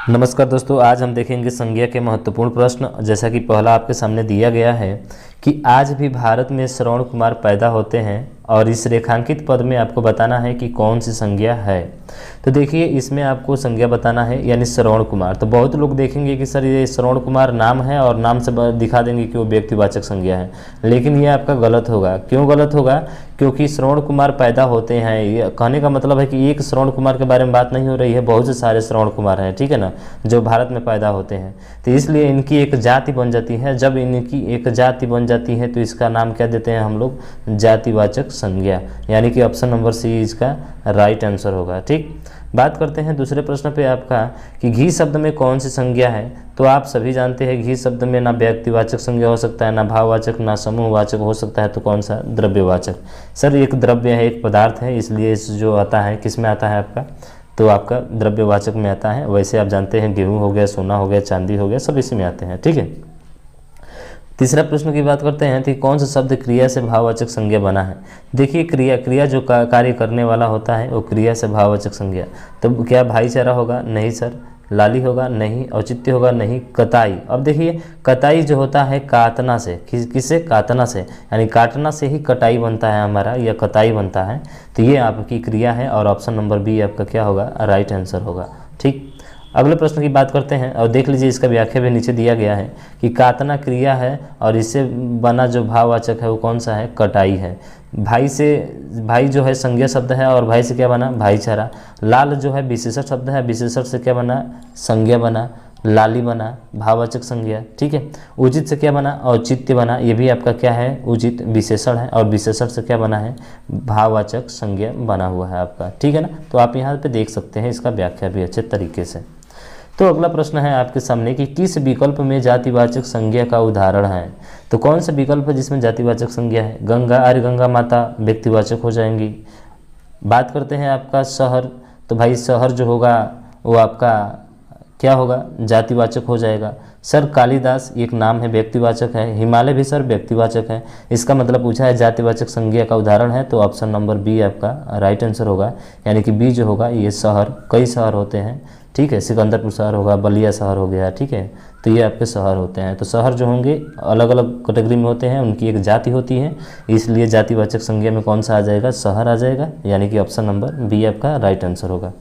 नमस्कार दोस्तों, आज हम देखेंगे संज्ञा के महत्वपूर्ण प्रश्न। जैसा कि पहला आपके सामने दिया गया है कि आज भी भारत में श्रवण कुमार पैदा होते हैं और इस रेखांकित पद में आपको बताना है कि कौन सी संज्ञा है। तो देखिए, इसमें आपको संज्ञा बताना है यानी श्रवण कुमार। तो बहुत लोग देखेंगे कि सर ये श्रवण कुमार नाम है और नाम से दिखा देंगे कि वो व्यक्तिवाचक संज्ञा है, लेकिन ये आपका गलत होगा। क्यों गलत होगा? क्योंकि श्रवण कुमार पैदा होते हैं। ये कहने का मतलब है कि एक श्रवण कुमार के बारे में बात नहीं हो रही है, बहुत से सारे श्रवण कुमार हैं, ठीक है ना, जो भारत में पैदा होते हैं। तो इसलिए इनकी एक जाति बन जाती है। जब इनकी एक जाति बन जाती है तो इसका नाम क्या देते हैं हम लोग? जातिवाचक संज्ञा। यानी कि ऑप्शन नंबर सी इसका राइट आंसर होगा। ठीक, बात करते हैं दूसरे प्रश्न पे आपका कि घी शब्द में कौन सी संज्ञा है। तो आप सभी जानते हैं घी शब्द में ना व्यक्तिवाचक संज्ञा हो सकता है, ना भाववाचक, ना समूहवाचक हो सकता है। तो कौन सा? द्रव्यवाचक। सर एक द्रव्य है, एक पदार्थ है, इसलिए इस जो आता है किस में आता है आपका? तो आपका द्रव्यवाचक में आता है। वैसे आप जानते हैं गेहूँ हो गया, सोना हो गया, चांदी हो गया, सब इसी में आते हैं। ठीक है, तीसरा प्रश्न की बात करते हैं कि कौन सा शब्द क्रिया से भाववाचक संज्ञा बना है। देखिए, क्रिया जो कार्य करने वाला होता है वो क्रिया से भाववाचक संज्ञा। तो क्या भाईचारा होगा? नहीं सर। लाली होगा? नहीं। औचित्य होगा? नहीं। कताई। अब देखिए, कताई जो होता है काटना से, किससे? काटना से, यानी काटना से ही कटाई बनता है हमारा, या कताई बनता है। तो ये आपकी क्रिया है और ऑप्शन नंबर बी आपका क्या होगा? राइट आंसर होगा। ठीक, अगले प्रश्न की बात करते हैं और देख लीजिए, इसका व्याख्या भी नीचे दिया गया है कि काटना क्रिया है और इससे बना जो भाववाचक है वो कौन सा है? कटाई है। भाई जो है संज्ञा शब्द है और भाई से क्या बना? भाईचारा। लाल जो है विशेषण शब्द है, विशेषण से क्या बना? संज्ञा बना। लाली बना भाववाचक संज्ञा। ठीक है, उचित से क्या बना? औचित्य बना। ये भी आपका क्या है? उचित विशेषण है और विशेषण से क्या बना है? भाववाचक संज्ञा बना हुआ है आपका। ठीक है ना, तो आप यहाँ पे देख सकते हैं इसका व्याख्या भी अच्छे तरीके से। तो अगला प्रश्न है आपके सामने कि किस विकल्प में जातिवाचक संज्ञा का उदाहरण है। तो कौन सा विकल्प है जिसमें जातिवाचक संज्ञा है? गंगा, आर्य गंगा माता व्यक्तिवाचक हो जाएंगी। बात करते हैं आपका शहर। तो भाई शहर जो होगा वो आपका क्या होगा? जातिवाचक हो जाएगा। सर कालिदास एक नाम है, व्यक्तिवाचक है। हिमालय भी सर व्यक्तिवाचक है। इसका मतलब पूछा है जातिवाचक संज्ञा का उदाहरण है, तो ऑप्शन नंबर बी आपका राइट आंसर होगा। यानी कि बी जो होगा ये शहर, कई शहर होते हैं। ठीक है, सिकंदरपुर शहर होगा, बलिया शहर हो गया। ठीक है, तो ये आपके शहर होते हैं। तो शहर जो होंगे अलग अलग कैटेगरी में होते हैं, उनकी एक जाति होती है, इसलिए जातिवाचक संज्ञा में कौन सा आ जाएगा? शहर आ जाएगा। यानी कि ऑप्शन नंबर बी आपका राइट आंसर होगा।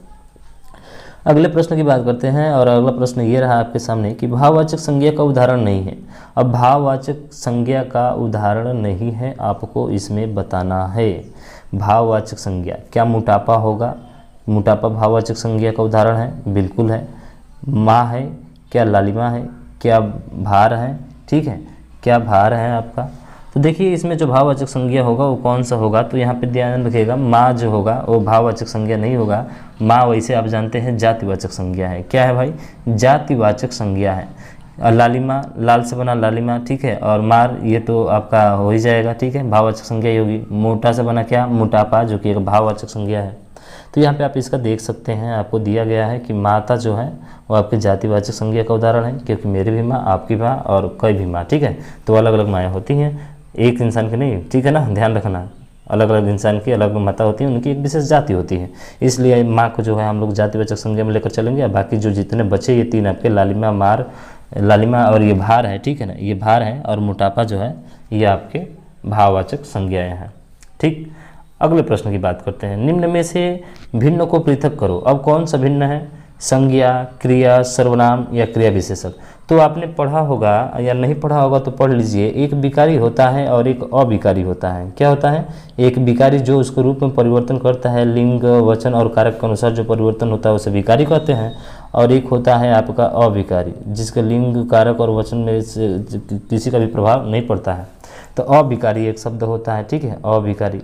अगले प्रश्न की बात करते हैं और अगला प्रश्न ये रहा आपके सामने कि भाववाचक संज्ञा का उदाहरण नहीं है। अब भाववाचक संज्ञा का उदाहरण नहीं है, आपको इसमें बताना है। भाववाचक संज्ञा क्या मोटापा होगा? मोटापा भाववाचक संज्ञा का उदाहरण है? बिल्कुल है। माँ है? क्या लालिमा है? क्या भार है? ठीक है, क्या भार है आपका? तो देखिए, इसमें जो भाववाचक संज्ञा होगा वो कौन सा होगा? तो यहाँ पे ध्यान रखिएगा, माँ जो होगा वो भाववाचक संज्ञा नहीं होगा। माँ वैसे आप जानते हैं जातिवाचक संज्ञा है। क्या है भाई? जातिवाचक संज्ञा है। और लालिमा, लाल से बना लालिमा। ठीक है, और मार ये तो आपका हो ही जाएगा। ठीक है, भाववाचक संज्ञा ही होगी। मोटा से बना क्या? मोटापा, जो कि एक भाववाचक संज्ञा है। तो यहाँ पे आप इसका देख सकते हैं, आपको दिया गया है कि माता जो है वो आपके जातिवाचक संज्ञा का उदाहरण है, क्योंकि मेरी भी माँ, आपकी माँ और कई भी माँ। ठीक है, तो अलग अलग माएँ होती हैं, एक इंसान की नहीं। ठीक है ना, ध्यान रखना, अलग अलग इंसान की अलग माता होती है, उनकी एक विशेष जाति होती है। इसलिए माँ को जो है हम लोग जातिवाचक संज्ञा में लेकर चलेंगे। बाकी जो जितने बचे ये तीन आपके लालिमा, मार, लालिमा और ये भार है। ठीक है ना, ये भार है और मोटापा जो है ये आपके भाववाचक संज्ञाएँ हैं। ठीक, अगले प्रश्न की बात करते हैं। निम्न में से भिन्न को पृथक करो। अब कौन सा भिन्न है? संज्ञा, क्रिया, सर्वनाम या क्रिया विशेषण। तो आपने पढ़ा होगा या नहीं पढ़ा होगा तो पढ़ लीजिए। एक विकारी होता है और एक अविकारी होता है। क्या होता है? एक विकारी जो उसको रूप में परिवर्तन करता है, लिंग, वचन और कारक के अनुसार जो परिवर्तन होता है उसे विकारी कहते हैं। और एक होता है आपका अविकारी, जिसके लिंग, कारक और वचन में किसी का भी प्रभाव नहीं पड़ता है। तो अविकारी एक शब्द होता है। ठीक है, अविकारी।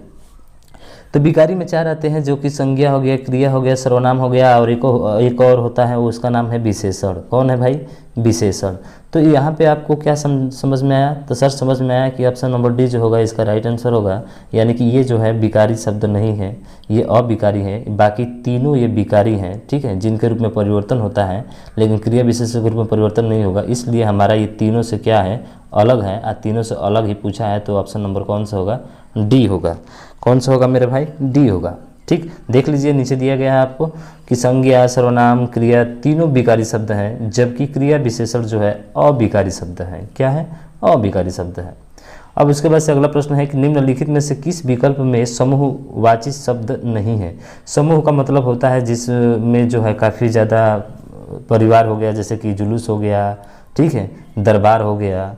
तो विकारी में चार आते हैं, जो कि संज्ञा हो गया, क्रिया हो गया, सर्वनाम हो गया, और एक और होता है, उसका नाम है विशेषण। कौन है भाई? विशेषण। तो यहाँ पे आपको क्या समझ में आया? तो सर समझ में आया कि ऑप्शन नंबर डी जो होगा इसका राइट आंसर होगा। यानी कि ये जो है विकारी शब्द नहीं है, ये अविकारी है। बाकी तीनों ये विकारी हैं। ठीक है, जिनके रूप में परिवर्तन होता है, लेकिन क्रिया विशेषण के रूप में परिवर्तन नहीं होगा। इसलिए हमारा ये तीनों से क्या है? अलग है। तीनों से अलग ही पूछा है, तो ऑप्शन नंबर कौन सा होगा? डी होगा। कौन सा होगा मेरे भाई? डी होगा। ठीक, देख लीजिए नीचे दिया गया है आपको कि संज्ञा, सर्वनाम, क्रिया तीनों विकारी शब्द हैं, जबकि क्रिया विशेषण जो है अविकारी शब्द है। क्या है? अविकारी शब्द है। अब उसके बाद से अगला प्रश्न है कि निम्नलिखित में से किस विकल्प में समूहवाची शब्द नहीं है? समूह का मतलब होता है जिसमें जो है काफ़ी ज़्यादा परिवार हो गया, जैसे कि जुलूस हो गया, ठीक है, दरबार हो गया,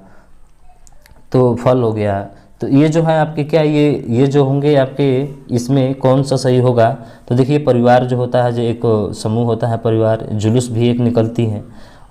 तो फल हो गया। तो ये जो है आपके क्या ये जो होंगे आपके, इसमें कौन सा सही होगा? तो देखिए परिवार जो होता है, जो एक समूह होता है परिवार, जुलूस भी एक निकलती है,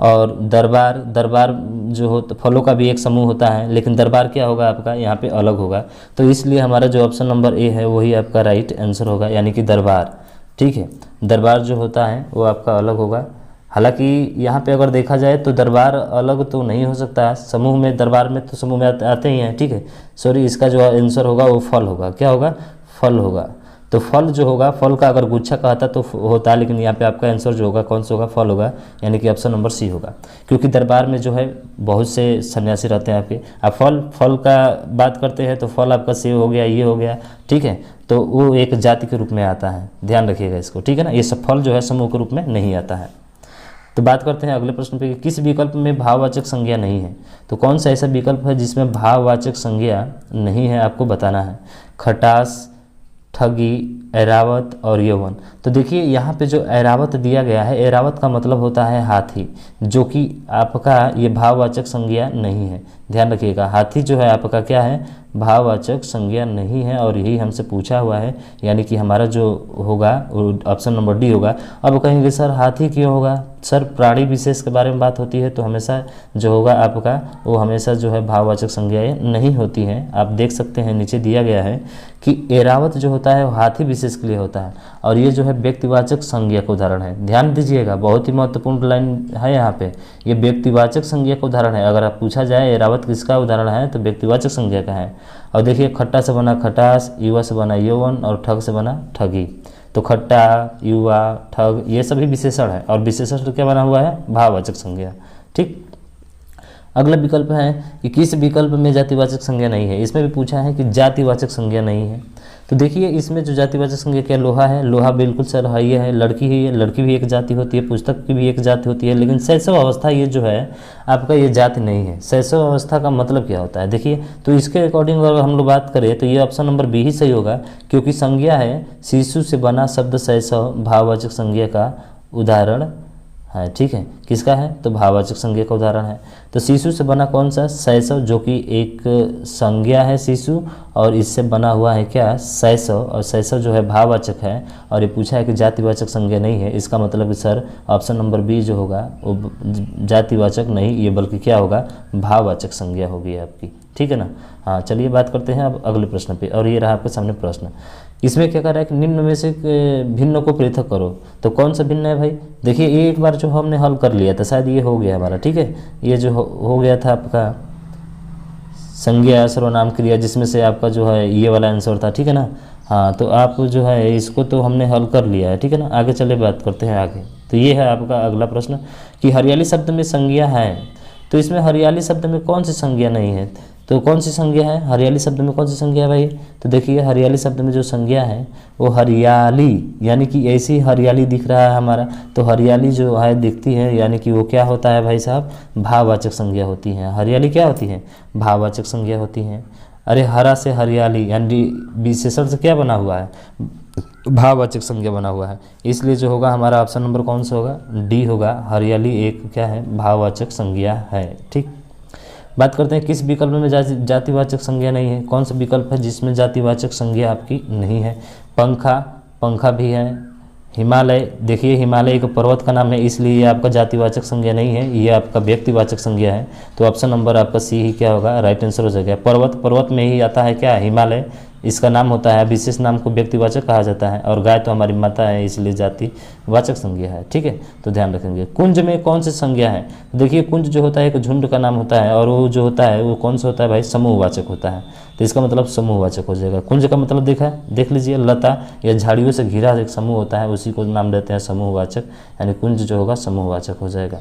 और दरबार जो हो तो फलों का भी एक समूह होता है, लेकिन दरबार क्या होगा आपका यहाँ पे अलग होगा। तो इसलिए हमारा जो ऑप्शन नंबर ए है वही आपका राइट आंसर होगा, यानी कि दरबार। ठीक है, दरबार जो होता है वो आपका अलग होगा। हालांकि यहाँ पे अगर देखा जाए तो दरबार अलग तो नहीं हो सकता, समूह में, दरबार में तो समूह में आते ही हैं। ठीक है, सॉरी, इसका जो आंसर होगा वो फल होगा। क्या होगा? फल होगा। तो फल जो होगा, फल का अगर गुच्छा कहता तो होता है, लेकिन यहाँ पे आपका आंसर जो होगा कौन सा होगा? फल होगा, यानी कि ऑप्शन नंबर सी होगा। क्योंकि दरबार में जो है बहुत से सन्यासी रहते हैं आपके। आप फल का बात करते हैं तो फल आपका सेव हो गया, ये हो गया, ठीक है, तो वो एक जाति के रूप में आता है, ध्यान रखिएगा इसको, ठीक है ना। ये सब फल जो है समूह के रूप में नहीं आता है। तो बात करते हैं अगले प्रश्न पे कि किस विकल्प में भाववाचक संज्ञा नहीं है? तो कौन सा ऐसा विकल्प है जिसमें भाववाचक संज्ञा नहीं है, आपको बताना है। खटास, ठगी, ऐरावत और यौवन। तो देखिए यहाँ पे जो ऐरावत दिया गया है, ऐरावत का मतलब होता है हाथी, जो कि आपका ये भाववाचक संज्ञा नहीं है, ध्यान रखिएगा। हाथी जो है आपका क्या है? भाववाचक संज्ञा नहीं है, और यही हमसे पूछा हुआ है, यानी कि हमारा जो होगा वो ऑप्शन नंबर डी होगा। अब कहेंगे सर हाथी क्यों होगा? सर प्राणी विशेष के बारे में बात होती है, तो हमेशा जो होगा आपका वो हमेशा जो है भाववाचक संज्ञाएं नहीं होती हैं। आप देख सकते हैं नीचे दिया गया है कि ऐरावत जो होता है वो हाथी विशेष के लिए होता है, और ये जो है व्यक्तिवाचक संज्ञा का उदाहरण है। ध्यान दीजिएगा, बहुत ही महत्वपूर्ण लाइन है यहाँ पे, ये व्यक्तिवाचक संज्ञा का उदाहरण है। अगर आप पूछा जाए ऐरावत किसका उदाहरण है, तो व्यक्तिवाचक संज्ञा का है। और देखिए खट्टा से बना खटास, युवा से बना यौवन, और ठग से बना ठगी। तो खट्टा, युवा, ठग ये सभी विशेषण है, और विशेषण से क्या बना हुआ है? भाववाचक संज्ञा। ठीक, अगला विकल्प है कि किस विकल्प में जातिवाचक संज्ञा नहीं है? इसमें भी पूछा है कि जातिवाचक संज्ञा नहीं है। तो देखिए इसमें जो जातिवाचक संज्ञा क्या, लोहा है, लोहा बिल्कुल सर है, ये है। लड़की ही है, लड़की भी एक जाति होती है, पुस्तक की भी एक जाति होती है, लेकिन शैशव अवस्था ये जो है आपका ये जाति नहीं है। शैशव अवस्था का मतलब क्या होता है? देखिए, तो इसके अकॉर्डिंग अगर हम लोग बात करें तो ये ऑप्शन नंबर बी ही सही होगा, क्योंकि संज्ञा है शिशु से बना शब्द शैशव भाववाचक संज्ञा का उदाहरण है। ठीक है, किसका है? तो भाववाचक संज्ञा का उदाहरण है। तो शिशु से बना कौन सा? शैशव, जो कि एक संज्ञा है शिशु, और इससे बना हुआ है क्या? शैशव, और शैशव जो है भाववाचक है, और ये पूछा है कि जातिवाचक संज्ञा नहीं है। इसका मतलब कि सर ऑप्शन नंबर बी जो होगा वो जातिवाचक नहीं, ये बल्कि क्या होगा? भाववाचक संज्ञा होगी आपकी। ठीक है ना। हाँ, चलिए बात करते हैं अब अगले प्रश्न पे, और ये रहा आपके सामने प्रश्न। इसमें क्या कर रहा है कि निम्न में से भिन्न को पृथक करो। तो कौन सा भिन्न है भाई? देखिए ये एक बार जो हमने हल कर लिया था, शायद ये हो गया हमारा। ठीक है, ये जो हो गया था आपका संज्ञा, सर्वनाम, क्रिया, जिसमें से आपका जो है ये वाला आंसर था। ठीक है ना। हाँ, तो आप जो है इसको तो हमने हल कर लिया है। ठीक है ना, आगे चले बात करते हैं आगे। तो ये है आपका अगला प्रश्न कि हरियाली शब्द में संज्ञा है। तो इसमें हरियाली शब्द में कौन सी संज्ञा नहीं है? तो कौन सी संज्ञा है हरियाली शब्द में? कौन सी संज्ञा है भाई? तो देखिए हरियाली शब्द में जो संज्ञा है वो हरियाली, यानी कि ऐसी हरियाली दिख रहा है हमारा, तो हरियाली जो है दिखती है, यानी कि वो क्या होता है भाई साहब? भाववाचक संज्ञा होती है। हरियाली क्या होती है? भाववाचक संज्ञा होती है। अरे हरा से हरियाली, यानी विशेषण से क्या बना हुआ है? भाववाचक संज्ञा बना हुआ है। इसलिए जो होगा हमारा ऑप्शन नंबर कौन सा होगा? डी होगा। हरियाली एक क्या है? भाववाचक संज्ञा है। ठीक, बात करते हैं किस विकल्प में जातिवाचक संज्ञा नहीं है। कौन सा विकल्प है जिसमें जातिवाचक संज्ञा आपकी नहीं है? पंखा, पंखा भी है। हिमालय, देखिए हिमालय एक पर्वत का नाम है, इसलिए ये आपका जातिवाचक संज्ञा नहीं है, ये आपका व्यक्तिवाचक संज्ञा है। तो ऑप्शन नंबर आपका सी ही क्या होगा? राइट आंसर हो जाएगा। पर्वत, पर्वत में ही आता है क्या? हिमालय, इसका नाम होता है। विशेष नाम को व्यक्तिवाचक कहा जाता है, और गाय तो हमारी माता है, इसलिए जातिवाचक संज्ञा है। ठीक है, तो ध्यान रखेंगे। कुंज में कौन सी संज्ञा है? देखिए कुंज जो होता है एक झुंड का नाम होता है, और वो जो होता है वो कौन सा होता है भाई? समूहवाचक होता है। तो इसका मतलब समूहवाचक हो जाएगा। कुंज का मतलब देख लीजिए, लता या झाड़ियों से घिरा एक समूह होता है, उसी को नाम देते हैं समूहवाचक, यानी कुंज जो होगा समूहवाचक हो जाएगा।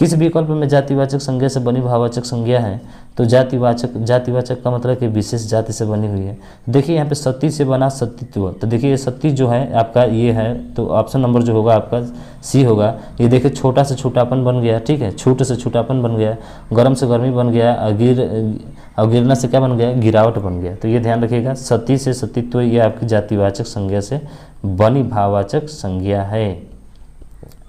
किस विकल्प में जातिवाचक संज्ञा से बनी भाववाचक संज्ञा है? तो जातिवाचक का मतलब कि विशेष जाति से बनी हुई है। देखिए यहाँ पे सती से बना सतीत्व, तो देखिए सती जो है आपका ये है, तो ऑप्शन नंबर जो होगा आपका सी होगा। ये देखिए छोटा से छोटापन बन गया, ठीक है, छोटे से छोटापन बन गया, गर्म से गर्मी बन गया, गिरना से क्या बन गया, गिरावट बन गया। तो ये ध्यान रखिएगा, सती से सतीत्व ये आपकी जातिवाचक संज्ञा से बनी भाववाचक संज्ञा है,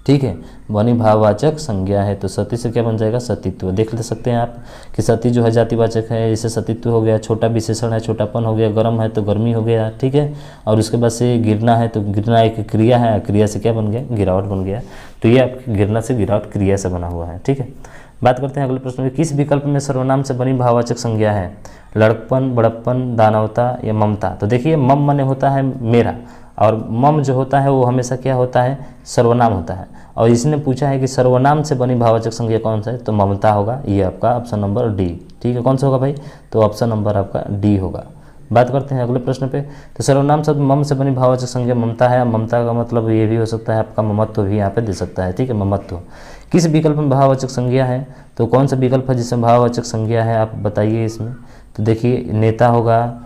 ठीक है, बनी भाववाचक संज्ञा है। तो सती से क्या बन जाएगा, सतीत्व। देख ले सकते हैं आप कि सती जो है जातिवाचक है, इससे सतीत्व हो गया, छोटा विशेषण है, छोटापन हो गया, गर्म है तो गर्मी हो गया, ठीक है, और उसके बाद से गिरना है तो गिरना एक क्रिया है, क्रिया से क्या बन गया, गिरावट बन गया। तो ये आपकी गिरना से गिरावट क्रिया से बना हुआ है, ठीक है। बात करते हैं अगले प्रश्न में, किस विकल्प में सर्वनाम से बनी भाववाचक संज्ञा है? लड़कपन, बड़प्पन, दानवता या ममता? तो देखिए मम माने होता है मेरा, और मम जो होता है वो हमेशा क्या होता है, सर्वनाम होता है। और इसने पूछा है कि सर्वनाम से बनी भाववाचक संज्ञा कौन सा है? तो ममता होगा, ये आपका ऑप्शन नंबर डी, ठीक है। कौन सा होगा भाई? तो ऑप्शन नंबर आपका डी होगा। बात करते हैं अगले प्रश्न पे, तो सर्वनाम शब्द मम से बनी भाववाचक संज्ञा ममता है। ममता का मतलब ये भी हो सकता है आपका ममत्व भी यहाँ पे दे सकता है, ठीक है, ममत्व। किस विकल्प में भाववाचक संज्ञा है? तो कौन सा विकल्प है जिसमें भाववाचक संज्ञा है, आप बताइए इसमें। तो देखिए नेता होगा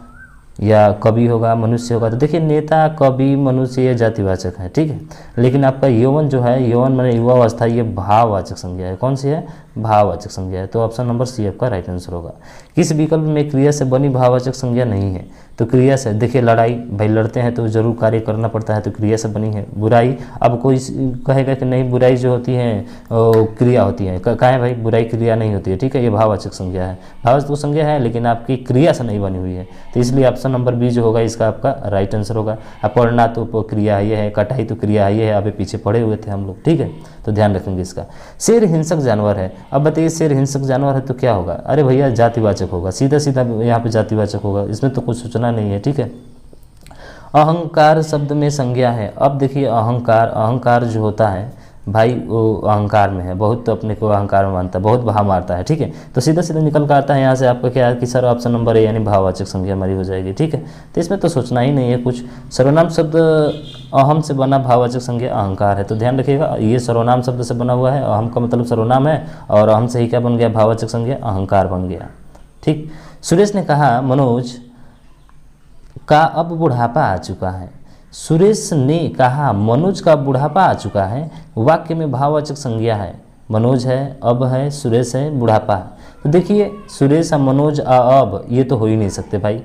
या कवि होगा, मनुष्य होगा। तो देखिए नेता, कवि, मनुष्य ये जातिवाचक है, ठीक है, लेकिन आपका यौवन जो है, यौवन माने युवावस्था, ये भाववाचक संज्ञा है। कौन सी है? भाववाचक संज्ञा है। तो ऑप्शन नंबर सी आपका राइट आंसर होगा। किस विकल्प में क्रिया से बनी भाववाचक संज्ञा नहीं है? तो क्रिया से, देखिए लड़ाई, भाई लड़ते हैं तो जरूर कार्य करना पड़ता है, तो क्रिया से बनी है। बुराई, अब कोई कहेगा कि नहीं बुराई जो होती है क्रिया होती है, कहा है भाई बुराई क्रिया नहीं होती है, ठीक है, ये भाववाचक संज्ञा है, भाववाचक संज्ञा है लेकिन आपकी क्रिया से नहीं बनी हुई है। तो इसलिए ऑप्शन नंबर बी जो होगा इसका आपका राइट आंसर होगा। अब पढ़ना तो क्रिया ये है, कटाई तो क्रिया ये है, अभी पीछे पढ़े हुए थे हम लोग, ठीक है, तो ध्यान रखेंगे इसका। शेर हिंसक जानवर है, अब बताइए शेर हिंसक जानवर है तो क्या होगा? अरे भैया जातिवाचक होगा, सीधा सीधा यहाँ पे जातिवाचक होगा, इसमें तो कुछ सोचना नहीं है, ठीक है। अहंकार शब्द में संज्ञा है। अब देखिए अहंकार, अहंकार जो होता है भाई वो अहंकार में है, बहुत तो अपने को अहंकार में मानता है, बहुत भाव मारता है, ठीक है, तो सीधा सीधा निकल कर आता है यहाँ से आपका क्या है कि सर ऑप्शन नंबर ए यानी भाववाचक संज्ञा हमारी हो जाएगी, ठीक है। तो इसमें तो सोचना ही नहीं है कुछ। सर्वनाम शब्द अहम से बना भाववाचक संज्ञा अहंकार है, तो ध्यान रखिएगा ये सर्वनाम शब्द से बना हुआ है, अहम का मतलब सर्वनाम है, और अहम से ही क्या बन गया, भाववाचक संज्ञा अहंकार बन गया, ठीक। सुरेश ने कहा मनोज का अब बुढ़ापा आ चुका है। सुरेश ने कहा मनोज का बुढ़ापा आ चुका है, वाक्य में भाववाचक संज्ञा है, मनोज है, अब है, सुरेश है, बुढ़ापा है। तो देखिए सुरेश और मनोज अब ये तो हो ही नहीं सकते भाई,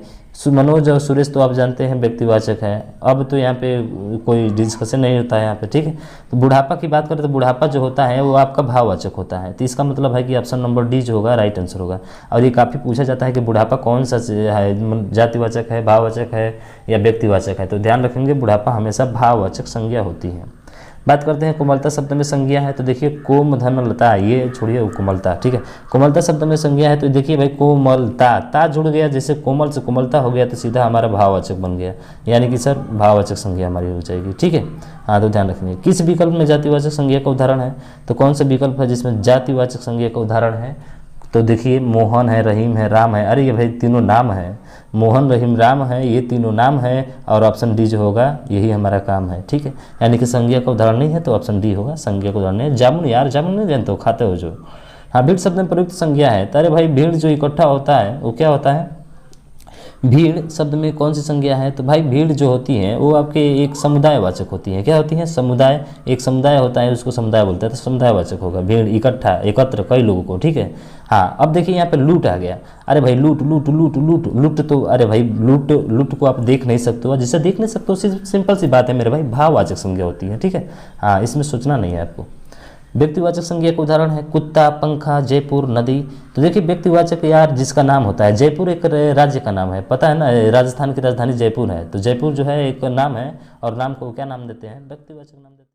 मनोज और सुरेश तो आप जानते हैं व्यक्तिवाचक है, अब तो यहाँ पे कोई डिस्कशन नहीं होता है यहाँ पे, ठीक है। तो बुढ़ापा की बात करें तो बुढ़ापा जो होता है वो आपका भाववाचक होता है, तो इसका मतलब है कि ऑप्शन नंबर डी जो होगा राइट आंसर होगा। और ये काफ़ी पूछा जाता है कि बुढ़ापा कौन सा है, जातिवाचक है, भाववाचक है या व्यक्तिवाचक है, तो ध्यान रखेंगे बुढ़ापा हमेशा भाववाचक संज्ञा होती है। बात करते हैं कोमलता शब्द में संज्ञा है, तो देखिए कोम धन लता, ये छोड़िए कोमलता, ठीक है, कोमलता शब्द में संज्ञा है, तो देखिए भाई कोमलता, ता जुड़ गया, जैसे कोमल से कोमलता हो गया तो सीधा हमारा भाववाचक बन गया, यानी कि सर भाववाचक संज्ञा हमारी हो जाएगी, ठीक है। हाँ तो ध्यान रखेंगे। किस विकल्प में जातिवाचक संज्ञा का उदाहरण है? तो कौन सा विकल्प है जिसमें जातिवाचक संज्ञा का उदाहरण है? तो देखिए मोहन है, रहीम है, राम है। अरे ये भाई तीनों नाम है, मोहन, रहीम, राम है, ये तीनों नाम है, और ऑप्शन डी जो होगा यही हमारा काम है, ठीक है। यानी कि संज्ञा का उदाहरण नहीं है तो ऑप्शन डी होगा, संज्ञा का उदाहरण है। जामुन, यार जामुन नहीं जानते हो, खाते हो जो। हाँ भीड़ शब्द में प्रयुक्त संज्ञा है, अरे भाई भीड़ जो इकट्ठा होता है वो क्या होता है? भीड़ शब्द में कौन सी संज्ञा है? तो भाई भीड़ जो होती है वो आपके एक समुदायवाचक होती है। क्या होती है? समुदाय, एक समुदाय होता है उसको समुदाय बोलते हैं, तो समुदायवाचक होगा। भीड़ इकट्ठा, एकत्र, कई लोगों को, ठीक है। हाँ अब देखिए यहाँ पे लूट आ गया, अरे भाई लूट लूट लूट लूट लूट, तो अरे भाई लूट, लूट को आप देख नहीं सकते हो, जिसे देख नहीं सकते हो सिंपल सी बात है मेरे भाई, भाववाचक संज्ञा होती है, ठीक है। हाँ इसमें सोचना नहीं है आपको। व्यक्तिवाचक संज्ञा का उदाहरण है कुत्ता, पंखा, जयपुर, नदी। तो देखिए व्यक्तिवाचक यार जिसका नाम होता है, जयपुर एक राज्य का नाम है, पता है ना, राजस्थान की राजधानी जयपुर है, तो जयपुर जो है एक नाम है, और नाम को क्या नाम देते हैं? व्यक्तिवाचक नाम देते हैं।